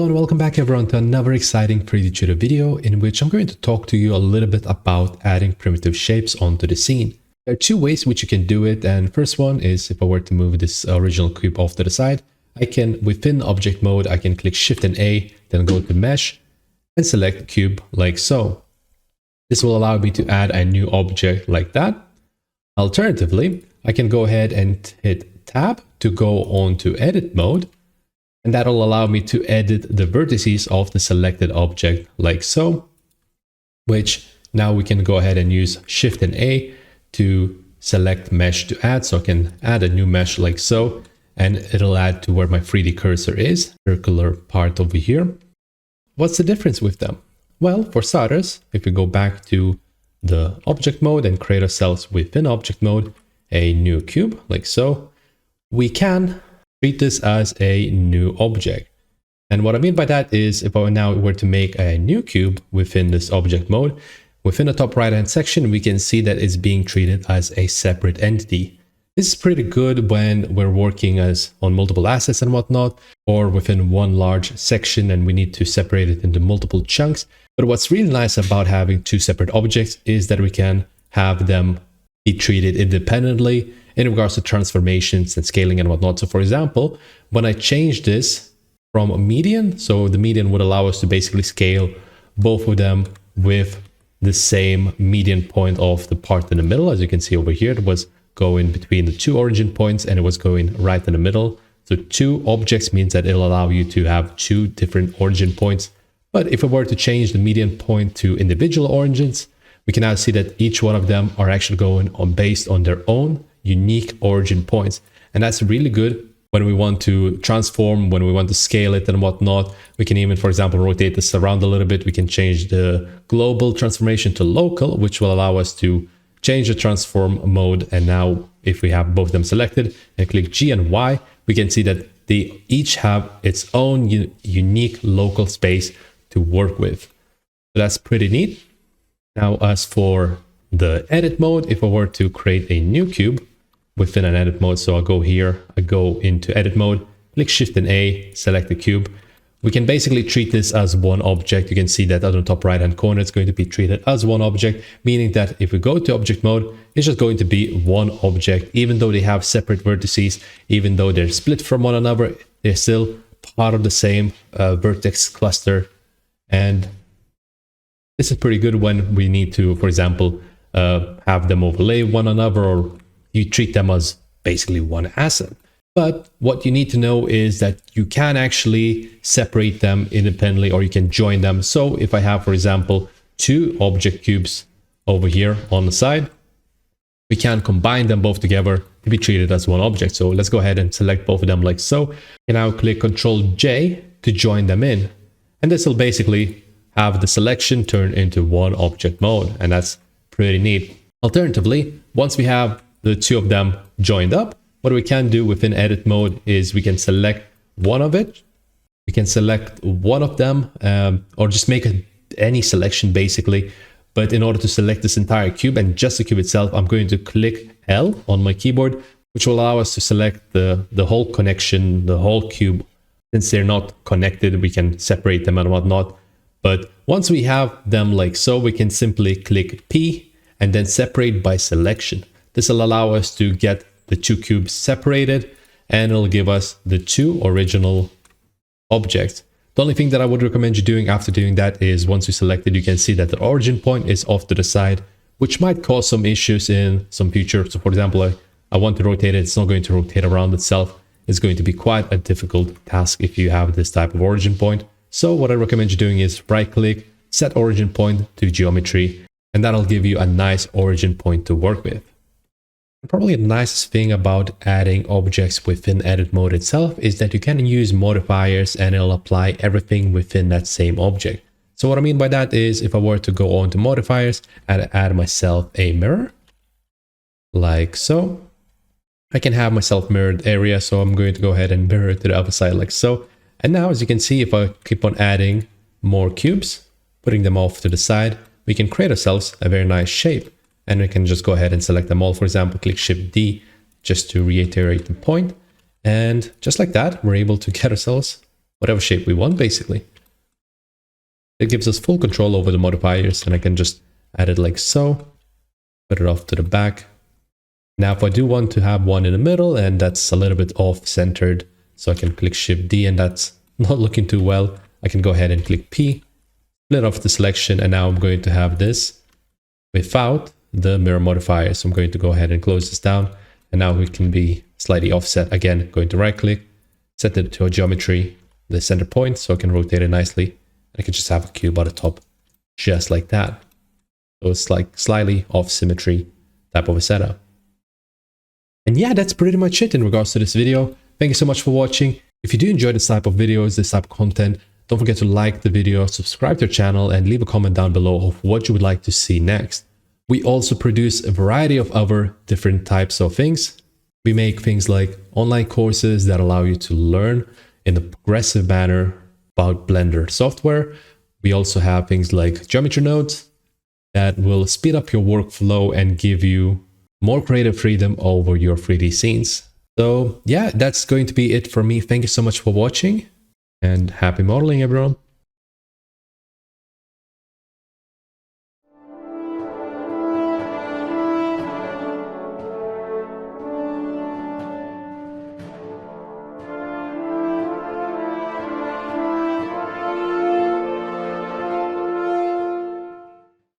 and welcome back everyone to another exciting 3D Tutor video in which I'm going to talk to you a little bit about adding primitive shapes onto the scene. There are two ways which you can do it, and first one is if I were to move this original cube off to the side, I can, within object mode, I can click Shift and A, then go to Mesh and select cube like so. This will allow me to add a new object like that. Alternatively, I can go ahead and hit Tab to go on to Edit mode. And that will allow me to edit the vertices of the selected object like so, which now we can go ahead and use Shift and A to select mesh to add. So I can add a new mesh like so, and it'll add to where my 3D cursor is, circular part over here. What's the difference with them? Well, for starters, if we go back to the object mode and create ourselves within object mode, a new cube like so, we can treat this as a new object. And what I mean by that is if I now were to make a new cube within this object mode, within the top right hand section, we can see that it's being treated as a separate entity. This is pretty good when we're working on multiple assets and whatnot, or within one large section and we need to separate it into multiple chunks. But what's really nice about having two separate objects is that we can have them be treated independently in regards to transformations and scaling and whatnot. So for example, when I change this from a median, so the median would allow us to basically scale both of them with the same median point of the part in the middle. As you can see over here, it was going between the two origin points and it was going right in the middle. So two objects means that it'll allow you to have two different origin points. But if we were to change the median point to individual origins, we can now see that each one of them are actually going on based on their own unique origin points. And that's really good when we want to transform, when we want to scale it and whatnot. We can even, for example, rotate this around a little bit. We can change the global transformation to local, which will allow us to change the transform mode. And now if we have both of them selected and click G and Y, we can see that they each have its own unique local space to work with. So that's pretty neat. Now, as for the edit mode, if I were to create a new cube within an edit mode, so I'll go here, I go into edit mode, click Shift and A, select the cube. We can basically treat this as one object. You can see that on the top right hand corner, it's going to be treated as one object, meaning that if we go to object mode, it's just going to be one object. Even though they have separate vertices, even though they're split from one another, they're still part of the same vertex cluster. And this is pretty good when we need to, for example, have them overlay one another, or you treat them as basically one asset. But what you need to know is that you can actually separate them independently, or you can join them. So if I have, for example, two object cubes over here on the side, we can combine them both together to be treated as one object. So let's go ahead and select both of them like so. And now click Ctrl J to join them in. And this will basically have the selection turn into one object mode. And that's pretty neat. Alternatively, once we have the two of them joined up, what we can do within edit mode is we can select one of it. We can select one of them, or just make any selection basically. But in order to select this entire cube and just the cube itself, I'm going to click L on my keyboard, which will allow us to select the whole connection, the whole cube. Since they're not connected, we can separate them and whatnot. But once we have them like so, we can simply click P and then separate by selection. This will allow us to get the two cubes separated, and it'll give us the two original objects. The only thing that I would recommend you doing after doing that is once you select it, you can see that the origin point is off to the side, which might cause some issues in some future. So for example, I want to rotate it. It's not going to rotate around itself. It's going to be quite a difficult task if you have this type of origin point. So what I recommend you doing is right click, set origin point to geometry, and that'll give you a nice origin point to work with. Probably the nicest thing about adding objects within edit mode itself is that you can use modifiers and it'll apply everything within that same object. So what I mean by that is if I were to go on to modifiers and add myself a mirror, like so, I can have myself mirrored area. So I'm going to go ahead and mirror it to the other side like so. And now, as you can see, if I keep on adding more cubes, putting them off to the side, we can create ourselves a very nice shape. And we can just go ahead and select them all. For example, click Shift D just to reiterate the point. And just like that, we're able to get ourselves whatever shape we want, basically. It gives us full control over the modifiers, and I can just add it like so, put it off to the back. Now, if I do want to have one in the middle, and that's a little bit off-centered, so I can click Shift D, and that's not looking too well, I can go ahead and click P, split off the selection, and now I'm going to have this without the mirror modifier. So I'm going to go ahead and close this down, and now we can be slightly offset. Again, going to right-click, set it to a geometry, the center point, so I can rotate it nicely. I can just have a cube at the top, just like that. So it's like slightly off symmetry type of a setup. And yeah, that's pretty much it in regards to this video. Thank you so much for watching. If you do enjoy this type of videos, this type of content, don't forget to like the video, subscribe to our channel, and leave a comment down below of what you would like to see next. We also produce a variety of other different types of things. We make things like online courses that allow you to learn in a progressive manner about Blender software. We also have things like geometry nodes that will speed up your workflow and give you more creative freedom over your 3D scenes. So yeah, that's going to be it for me. Thank you so much for watching, and happy modeling, everyone.